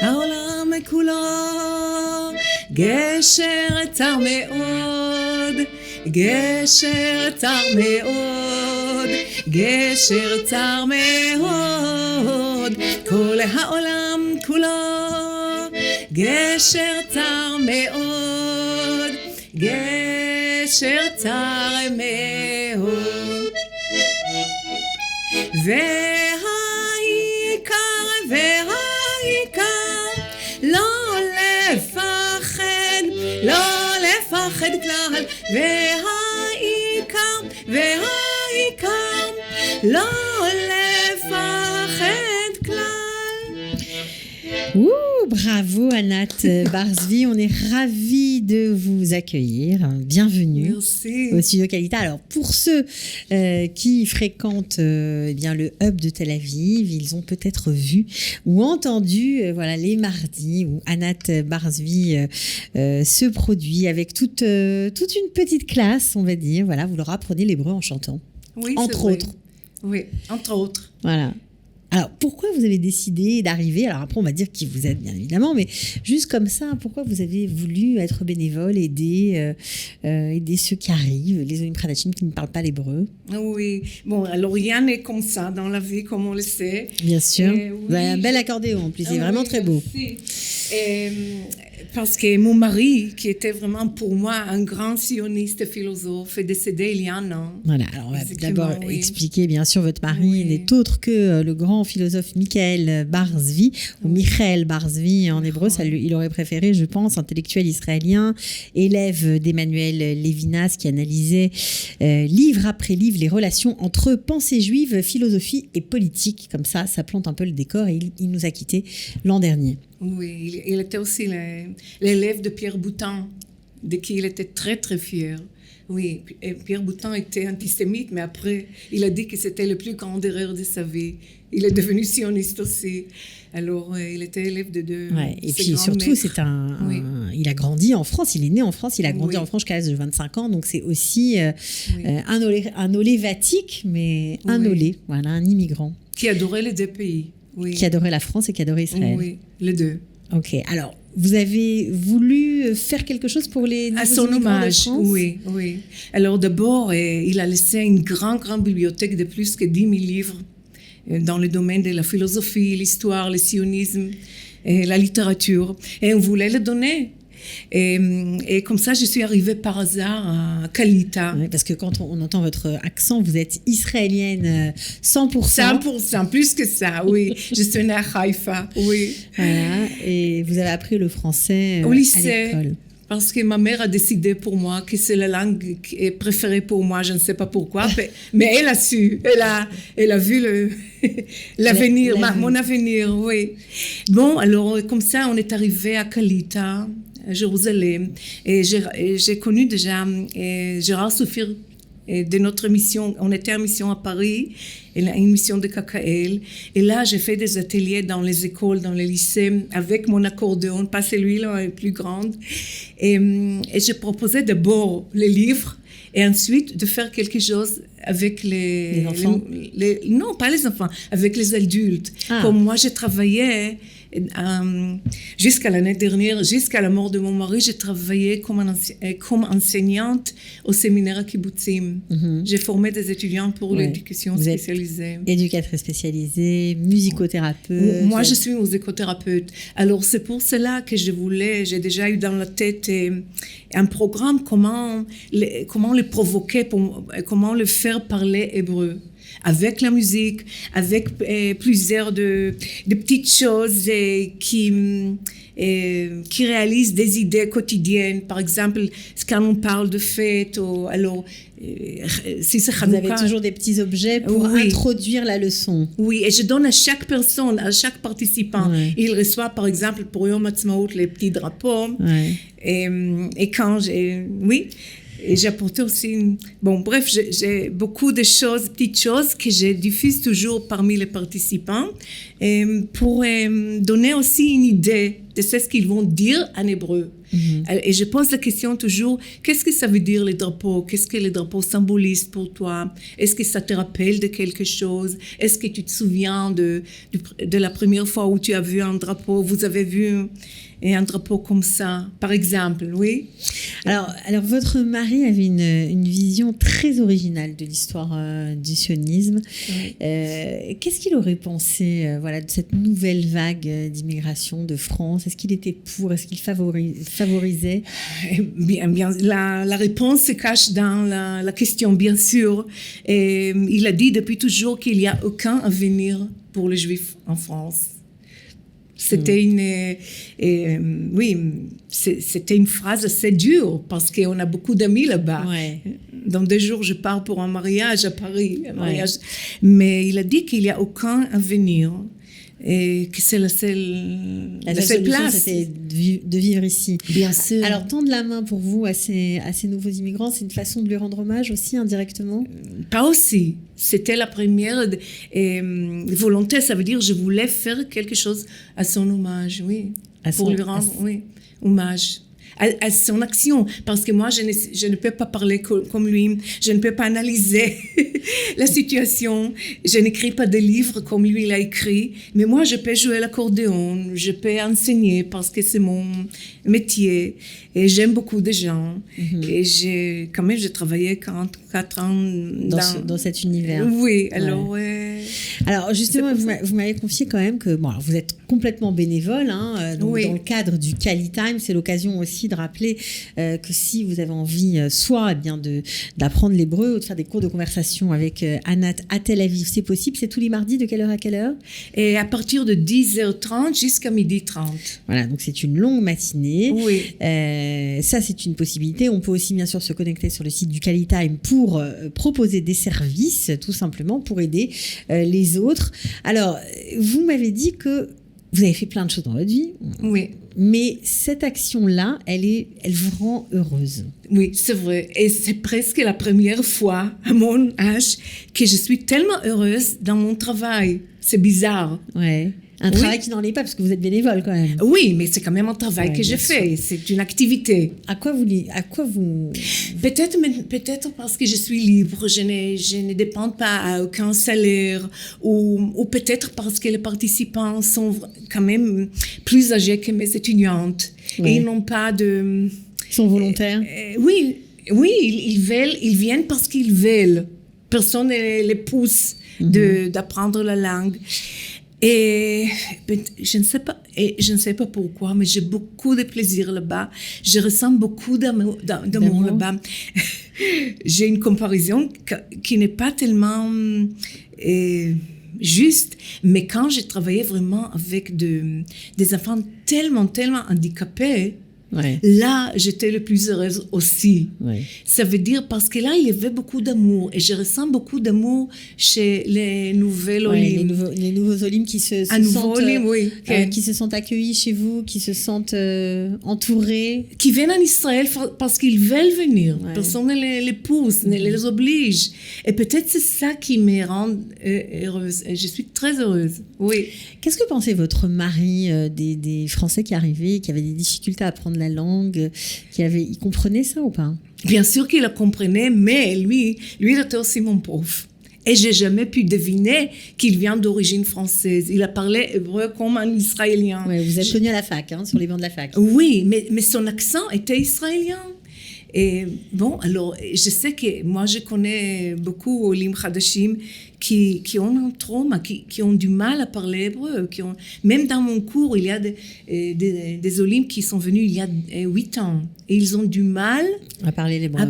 העולם כולו גשר צר מאוד, גשר צר מאוד, גשר צר מאוד, כל העולם כולו גשר צר מאוד, גשר צר מאוד. והעיקר לא לפחד, לא לפחד כלל, והעיקר לא לפחד כלל. Bravo Anat Barzvi, on est ravis de vous accueillir. Bienvenue. Merci. Au studio Kalita. Alors pour ceux qui fréquentent bien le hub de Tel Aviv, ils ont peut-être vu ou entendu voilà les mardis où Anat Barzvi se produit avec toute une petite classe, on va dire. Voilà, vous leur apprenez l'hébreu en chantant. Oui, entre autres. Oui, entre autres. Voilà. Alors, pourquoi vous avez décidé d'arriver? Alors après, on va dire qui vous êtes, bien évidemment, mais juste comme ça, pourquoi vous avez voulu être bénévole, aider ceux qui arrivent, les Olim Pradachim qui ne parlent pas l'hébreu? Oui, bon, alors rien n'est comme ça dans la vie, comme on le sait. Bien sûr. Oui, vous avez un bel accordéon, en plus, c'est vraiment très beau. Parce que mon mari, qui était vraiment pour moi un grand sioniste philosophe, est décédé il y a un an. Voilà, alors on va d'abord expliquer, bien sûr, votre mari n'est autre que le grand philosophe Michael Barzvi, ou Michael Barzvi en hébreu, il aurait préféré, je pense, intellectuel israélien, élève d'Emmanuel Levinas, qui analysait livre après livre les relations entre pensée juive, philosophie et politique. Comme ça plante un peu le décor, et il nous a quittés l'an dernier. Oui, il était aussi l'élève de Pierre Boutan, de qui il était très très fier. Oui, et Pierre Boutan était antisémite, mais après, il a dit que c'était le plus grand erreur de sa vie. Il est devenu sioniste aussi. Alors, il était élève de deux. Ouais, et puis surtout, il a grandi en France, il est né en France, il a grandi en France jusqu'à l'âge de 25 ans, donc c'est aussi un olévatique, mais un olé, voilà, un immigrant. Qui adorait les deux pays. Oui. Qui adorait la France et qui adorait Israël. Oui, les deux. Ok, alors vous avez voulu faire quelque chose pour les nouveaux immigrants de France? Oui. Alors d'abord, il a laissé une grande bibliothèque de plus que 10 000 livres dans le domaine de la philosophie, l'histoire, le sionisme, et la littérature. Et on voulait le donner. Et comme ça, je suis arrivée par hasard à Kalita. Oui, parce que quand on entend votre accent, vous êtes israélienne 100%. 100%, plus que ça, oui. Je suis née à Haïfa, oui. Voilà, et vous avez appris le français au lycée, à l'école. Parce que ma mère a décidé pour moi que c'est la langue préférée pour moi, je ne sais pas pourquoi, mais elle a su, elle a vu l'avenir, mon avenir, oui. Bon, alors comme ça, on est arrivé à Kalita, à Jérusalem, et j'ai connu déjà Gérard Soufir de notre mission. On était en mission à Paris, une mission de KKL, et là j'ai fait des ateliers dans les écoles, dans les lycées, avec mon accordéon, pas celui-là, la plus grande, et je proposais d'abord les livres, et ensuite de faire quelque chose avec les enfants. Non, pas les enfants, avec les adultes. Comme moi, j'ai travaillé jusqu'à l'année dernière, jusqu'à la mort de mon mari, j'ai travaillé comme enseignante au séminaire à Kibbutzim. J'ai formé des étudiants pour l'éducation spécialisée. Éducatrice spécialisée, musicothérapeute. Moi, je suis musicothérapeute. Alors, c'est pour cela que j'ai déjà eu dans la tête un programme, comment le provoquer, comment le faire parler hébreu. Avec la musique, avec plusieurs de petites choses qui réalisent des idées quotidiennes. Par exemple, quand on parle de fête, alors si c'est Hanouka, vous avez toujours des petits objets pour introduire la leçon. Oui, et je donne à chaque personne, à chaque participant. Il reçoit, par exemple, pour Yom Ha'atzmaut, les petits drapeaux. Et quand et j'apportais aussi... Bon, bref, j'ai beaucoup de choses, petites choses que je diffuse toujours parmi les participants pour donner aussi une idée de ce qu'ils vont dire en hébreu. Et je pose la question toujours, qu'est-ce que ça veut dire les drapeaux? Qu'est-ce que les drapeaux symbolisent pour toi? Est-ce que ça te rappelle de quelque chose? Est-ce que tu te souviens de la première fois où tu as vu un drapeau? Vous avez vu un drapeau comme ça, par exemple, oui? Alors votre mari avait une vision très originale de l'histoire du sionisme. Oui. Qu'est-ce qu'il aurait pensé de cette nouvelle vague d'immigration de France? Est-ce qu'il était pour? Est-ce qu'il favorisait? Bien, la réponse se cache dans la question, bien sûr. Et il a dit depuis toujours qu'il n'y a aucun avenir pour les Juifs en France. C'était c'était une phrase assez dure parce qu'on a beaucoup d'amis là-bas. Ouais. Dans 2 jours, je pars pour un mariage à Paris. Mais il a dit qu'il n'y a aucun avenir et que c'est la seule place. C'était de vivre ici. Bien sûr. Alors, tendre la main pour vous à ces nouveaux immigrants, c'est une façon de lui rendre hommage aussi, indirectement? Pas aussi. C'était la première volonté, ça veut dire je voulais faire quelque chose à son hommage, oui. Pour lui rendre hommage. À son action, parce que moi, je ne peux pas parler comme lui, je ne peux pas analyser la situation, je n'écris pas de livres comme lui l'a écrit, mais moi, je peux jouer l'accordéon, je peux enseigner parce que c'est mon métier, et j'aime beaucoup de gens, et j'ai travaillé 44 ans dans cet univers. Oui, alors... Ouais. Alors, justement, vous m'avez confié quand même que vous êtes complètement bénévole, dans le cadre du Kali Time, c'est l'occasion aussi de rappeler que si vous avez envie soit d'apprendre l'hébreu ou de faire des cours de conversation avec Anat à Tel Aviv, c'est possible. C'est tous les mardis de quelle heure à quelle heure? Et à partir de 10h30 jusqu'à 12h30. Voilà, donc c'est une longue matinée. Oui. Ça, c'est une possibilité. On peut aussi bien sûr se connecter sur le site du Kali Time pour proposer des services, tout simplement, pour aider les autres. Alors, vous m'avez dit que vous avez fait plein de choses dans votre vie. Oui. Mais cette action-là, elle vous rend heureuse. Oui, c'est vrai. Et c'est presque la première fois à mon âge que je suis tellement heureuse dans mon travail. C'est bizarre. Ouais. Un travail qui n'en est pas, parce que vous êtes bénévole quand même. Oui, mais c'est quand même un travail que je fais. C'est une activité. À quoi vous... Peut-être parce que je suis libre, je ne dépends pas à aucun salaire, ou peut-être parce que les participants sont quand même plus âgés que mes étudiantes. Ouais. Et ils n'ont pas de... Ils sont volontaires. Oui, ils viennent parce qu'ils veulent. Personne ne les pousse d'apprendre la langue. Et je ne sais pas pourquoi, mais j'ai beaucoup de plaisir là-bas. Je ressens beaucoup d'amour là-bas. J'ai une comparaison qui n'est pas tellement juste, mais quand j'ai travaillé vraiment avec des enfants tellement handicapés, ouais. Là, j'étais le plus heureuse aussi. Ouais. Ça veut dire parce que là, il y avait beaucoup d'amour. Et je ressens beaucoup d'amour chez les nouvelles Olim. Les nouveaux Olim qui se sentent accueillis chez vous, qui se sentent entourés. Qui viennent en Israël parce qu'ils veulent venir. Ouais. Personne ne les pousse, ne les oblige. Et peut-être c'est ça qui me rend heureuse. Et je suis très heureuse. Oui. Qu'est-ce que pensait votre mari des Français qui arrivaient, qui avaient des difficultés à apprendre la langue, il comprenait ça ou pas? Bien sûr qu'il le comprenait, mais lui, il était aussi mon prof. Et j'ai jamais pu deviner qu'il vient d'origine française. Il a parlé hébreu comme un Israélien. Ouais, vous êtes connu à la fac, sur les bancs de la fac. Oui, mais son accent était israélien. Et bon, alors, je sais que moi, je connais beaucoup Olim Khadashim qui ont un trauma, qui ont du mal à parler hébreu. Même dans mon cours, il y a des Olim qui sont venus il y a 8 ans. Et ils ont du mal à parler l'hébreu.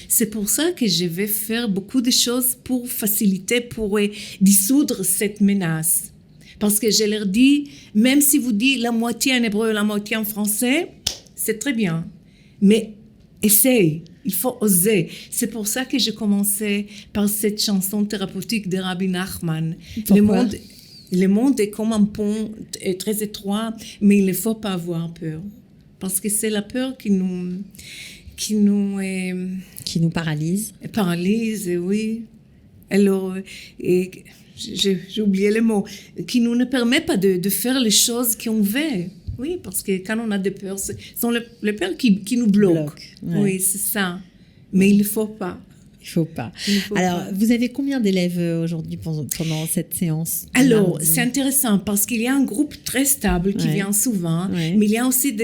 C'est pour ça que je vais faire beaucoup de choses pour faciliter, pour dissoudre cette menace. Parce que je leur dis, même si vous dites la moitié en hébreu, la moitié en français, c'est très bien. Mais essaye, il faut oser. C'est pour ça que j'ai commencé par cette chanson thérapeutique de Rabbi Nachman. Le monde est comme un pont très étroit, mais il ne faut pas avoir peur. Parce que c'est la peur qui nous paralyse. Paralyse, oui. Alors, j'ai oublié le mot. Qui nous ne permet pas de faire les choses qu'on veut. Oui, parce que quand on a des peurs, ce sont les peurs qui nous bloquent. Ouais. Oui, c'est ça. Mais il ne faut pas. Il faut pas. Alors, vous avez combien d'élèves aujourd'hui pendant cette séance? Alors, c'est intéressant parce qu'il y a un groupe très stable qui vient souvent, mais il y a aussi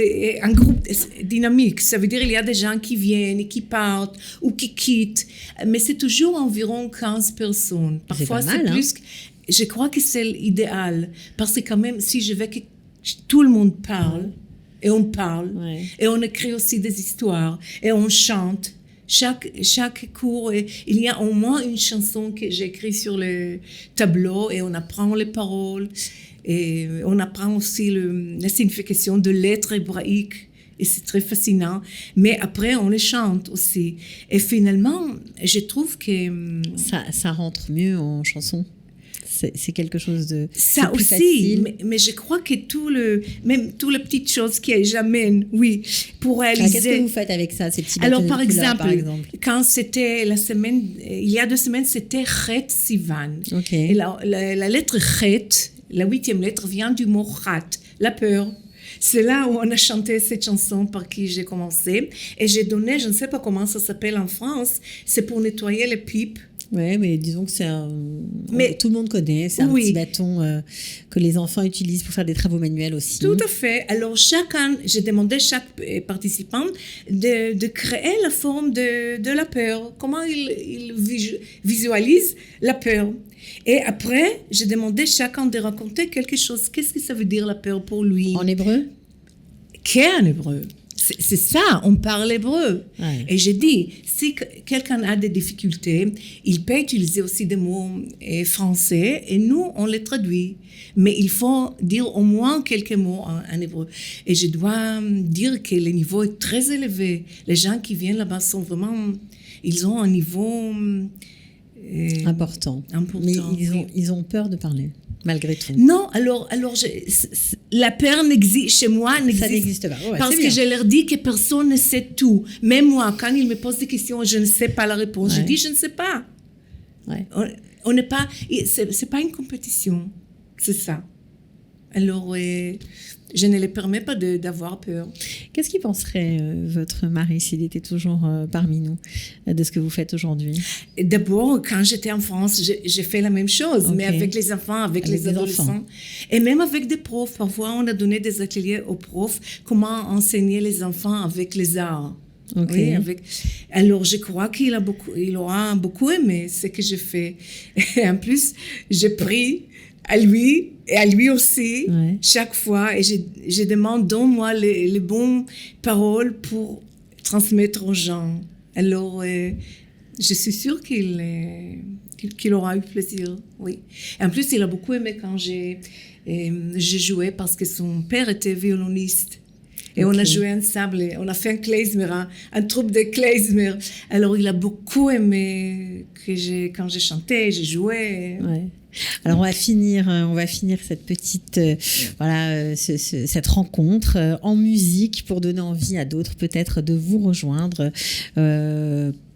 un groupe dynamique. Ça veut dire qu'il y a des gens qui viennent et qui partent ou qui quittent, mais c'est toujours environ 15 personnes. Parfois, c'est plus. Je crois que c'est l'idéal parce que quand même, si je veux que tout le monde parle, et on parle, et on écrit aussi des histoires, et on chante. Chaque cours, il y a au moins une chanson que j'écris sur le tableau et on apprend les paroles et on apprend aussi la signification de lettres hébraïques et c'est très fascinant. Mais après, on les chante aussi. Et finalement, je trouve que... Ça rentre mieux en chanson. C'est quelque chose de ça plus aussi, facile. mais je crois que même toutes les petites choses qui j'amène, pour réaliser. Qu'est-ce que vous faites avec ça, ces petits Alors, bâtons par de couleur, exemple, quand c'était la semaine, il y a 2 semaines, c'était Chet Sivan. Okay. Et la lettre Chet, la 8e lettre, vient du mot Chat, la peur. C'est là où on a chanté cette chanson par qui j'ai commencé. Et j'ai donné, je ne sais pas comment ça s'appelle en France, c'est pour nettoyer les pipes. Oui, mais disons que tout le monde connaît. C'est un petit bâton que les enfants utilisent pour faire des travaux manuels aussi. Tout à fait. Alors, j'ai demandé à chaque participant de créer la forme de la peur. Comment il visualise la peur. Et après, j'ai demandé à chacun de raconter quelque chose. Qu'est-ce que ça veut dire la peur pour lui? En hébreu? Qu'est en hébreu? C'est ça, on parle hébreu. Ouais. Et j'ai dit, si quelqu'un a des difficultés, il peut utiliser aussi des mots français et nous, on les traduit. Mais il faut dire au moins quelques mots en hébreu. Et je dois dire que le niveau est très élevé. Les gens qui viennent là-bas sont vraiment... Ils ont un niveau... important. Mais ils ont peur de parler. Malgré tout. Non, alors la peur chez moi ça n'existe pas. Ouais, parce que je leur dis que personne ne sait tout. Même moi, quand ils me posent des questions, je ne sais pas la réponse. Je dis, je ne sais pas. Ouais. On n'est pas... C'est pas une compétition. C'est ça. Alors, je ne les permets pas d'avoir peur. Qu'est-ce qu'il penserait votre mari s'il était toujours parmi nous de ce que vous faites aujourd'hui? D'abord, quand j'étais en France, j'ai fait la même chose, mais avec les enfants, avec les adolescents. Et même avec des profs. Parfois, on a donné des ateliers aux profs, comment enseigner les enfants avec les arts. Okay. Oui, alors, je crois qu'il aura beaucoup aimé ce que j'ai fait. Et en plus, j'ai pris à lui et à lui aussi chaque fois et je demande donne-moi les bonnes paroles pour transmettre aux gens. Alors je suis sûre qu'il aura eu plaisir. Oui. Et en plus il a beaucoup aimé quand j'ai joué parce que son père était violoniste. Et on a joué ensemble, on a fait un klezmer, un troupe de klezmer. Alors il a beaucoup aimé quand j'ai chanté, j'ai joué. Ouais. Alors on va finir cette petite cette rencontre en musique pour donner envie à d'autres peut-être de vous rejoindre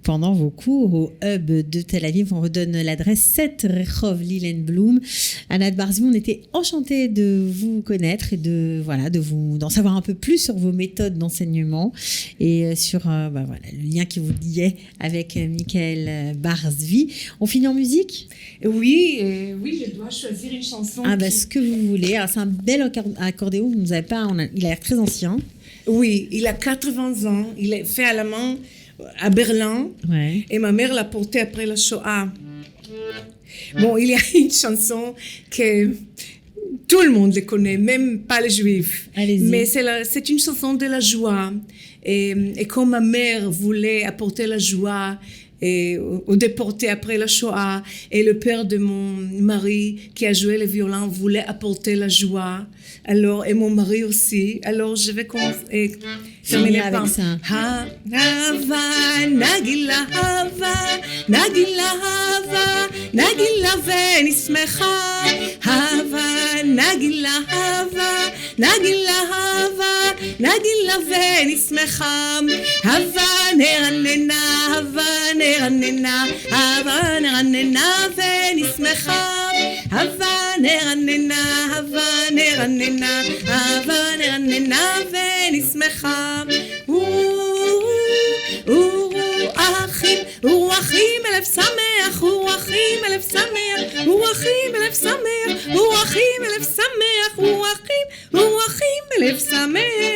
pendant vos cours au Hub de Tel Aviv. On redonne l'adresse 7 Rehov Lilienblum. Anat Bar-Zvi, on était enchantés de vous connaître et d'en savoir un peu plus sur vos méthodes d'enseignement et sur le lien qui vous liait avec Michael Bar-Zvi. On finit en musique? Oui, je dois choisir une chanson. Ce que vous voulez. Alors, c'est un bel accordéon que vous n'avez pas. Il a l'air très ancien. Oui, il a 80 ans. Il est fait à la main à Berlin. Ouais. Et ma mère l'a porté après la Shoah. Bon, il y a une chanson que tout le monde le connaît, même pas les Juifs. Allez-y. Mais c'est une chanson de la joie. Et comme ma mère voulait apporter la joie aux déportés après la Shoah, et le père de mon mari qui a joué le violon voulait apporter la joie. Alors, et mon mari aussi. Alors, je vais commencer terminer avec ça. Hava, nagila hava, nagila hava, nagila venismecha. Hava, nagila hava, nagila hava, nagila venismecha. Hava neranena, hava neranena, hava neranena venismecha. Hava נרננה, הווה נרננה, הווה נרננה ונשמחה. רוחים, רוחים אלף שמח, רוחים אלף שמח, רוחים אלף שמח, רוחים אלף שמח, רוחים אלף שמח.